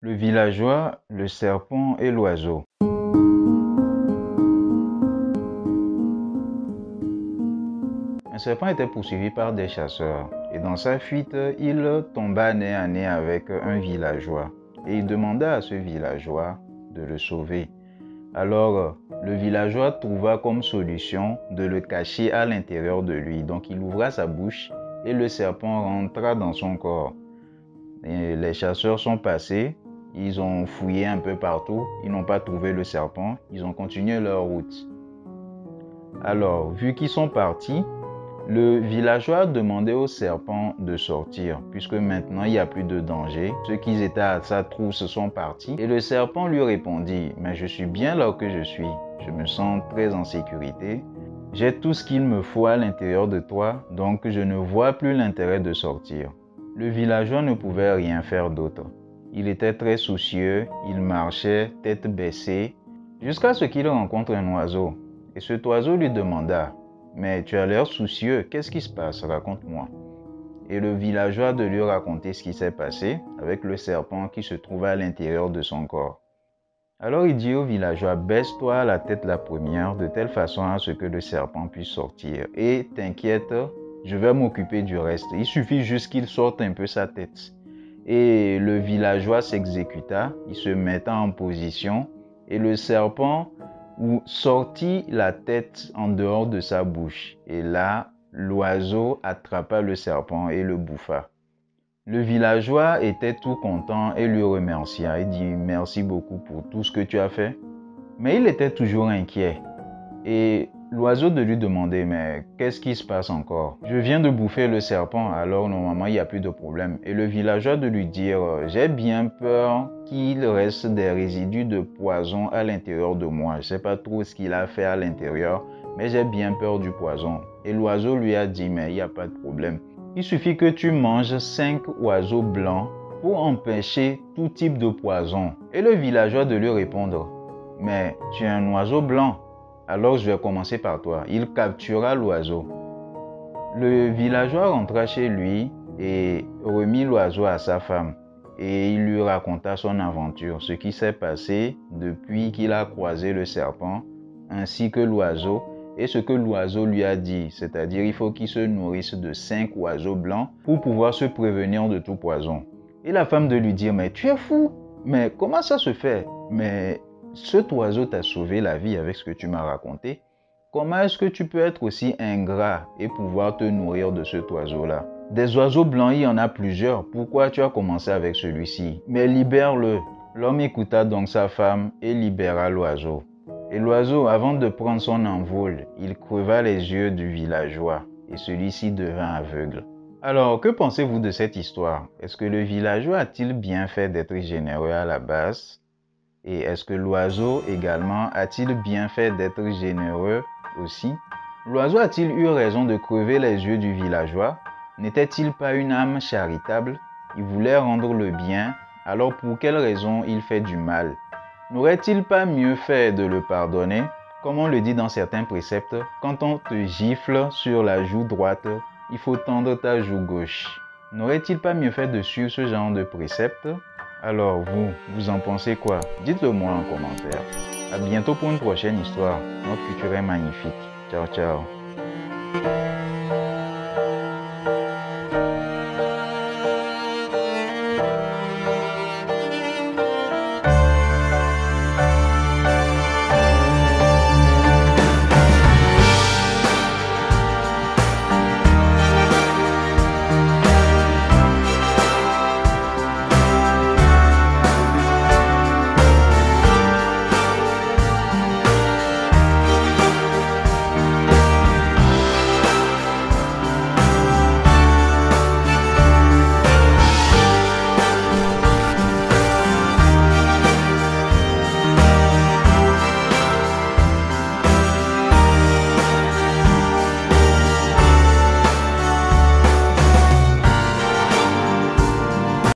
Le villageois, le serpent et l'oiseau. Un serpent était poursuivi par des chasseurs et dans sa fuite, il tomba nez à nez avec un villageois et il demanda à ce villageois de le sauver. Alors, le villageois trouva comme solution de le cacher à l'intérieur de lui. Donc, il ouvra sa bouche et le serpent rentra dans son corps. Et les chasseurs sont passés, ils ont fouillé un peu partout, ils n'ont pas trouvé le serpent, ils ont continué leur route. Alors, vu qu'ils sont partis, le villageois demandait au serpent de sortir, puisque maintenant il n'y a plus de danger. Ceux qui étaient à sa trousse sont partis. Et le serpent lui répondit, « Mais je suis bien là où je suis. Je me sens très en sécurité. J'ai tout ce qu'il me faut à l'intérieur de toi, donc je ne vois plus l'intérêt de sortir. » Le villageois ne pouvait rien faire d'autre. Il était très soucieux, il marchait tête baissée, jusqu'à ce qu'il rencontre un oiseau. Et cet oiseau lui demanda, « Mais tu as l'air soucieux, qu'est-ce qui se passe? Raconte-moi. » Et le villageois de lui raconter ce qui s'est passé avec le serpent qui se trouvait à l'intérieur de son corps. Alors il dit au villageois, « Baisse-toi la tête la première de telle façon à ce que le serpent puisse sortir. Et t'inquiète, je vais m'occuper du reste. Il suffit juste qu'il sorte un peu sa tête. » Et le villageois s'exécuta, il se mettait en position et le serpent sortit la tête en dehors de sa bouche. Et là, l'oiseau attrapa le serpent et le bouffa. Le villageois était tout content et lui remercia. Il dit, « Merci beaucoup pour tout ce que tu as fait. » Mais il était toujours inquiet. Et l'oiseau de lui demander, « Mais qu'est-ce qui se passe encore? Je viens de bouffer le serpent, alors normalement il n'y a plus de problème. » Et le villageois de lui dire, « J'ai bien peur qu'il reste des résidus de poison à l'intérieur de moi. Je ne sais pas trop ce qu'il a fait à l'intérieur, mais j'ai bien peur du poison. » Et l'oiseau lui a dit, « Mais il n'y a pas de problème. Il suffit que tu manges 5 oiseaux blancs pour empêcher tout type de poison. » Et le villageois de lui répondre, « Mais tu es un oiseau blanc. Alors je vais commencer par toi. » Il captura l'oiseau. Le villageois rentra chez lui et remit l'oiseau à sa femme. Et il lui raconta son aventure, ce qui s'est passé depuis qu'il a croisé le serpent, ainsi que l'oiseau, et ce que l'oiseau lui a dit, c'est-à-dire il faut qu'il se nourrisse de 5 oiseaux blancs pour pouvoir se prévenir de tout poison. Et la femme de lui dire, « Mais tu es fou, mais comment ça se fait? Mais cet oiseau t'a sauvé la vie avec ce que tu m'as raconté. Comment est-ce que tu peux être aussi ingrat et pouvoir te nourrir de cet oiseau-là? Des oiseaux blancs, il y en a plusieurs. Pourquoi tu as commencé avec celui-ci? Mais libère-le. » L'homme écouta donc sa femme et libéra l'oiseau. Et l'oiseau, avant de prendre son envol, il creva les yeux du villageois et celui-ci devint aveugle. Alors, que pensez-vous de cette histoire? Est-ce que le villageois a-t-il bien fait d'être généreux à la base? Et est-ce que l'oiseau également a-t-il bien fait d'être généreux aussi? L'oiseau a-t-il eu raison de crever les yeux du villageois? N'était-il pas une âme charitable? Il voulait rendre le bien, alors pour quelle raison il fait du mal? N'aurait-il pas mieux fait de le pardonner? Comme on le dit dans certains préceptes, quand on te gifle sur la joue droite, il faut tendre ta joue gauche. N'aurait-il pas mieux fait de suivre ce genre de préceptes? Alors vous en pensez quoi? Dites-le moi en commentaire. À bientôt pour une prochaine histoire. Notre culture est magnifique. Ciao, ciao.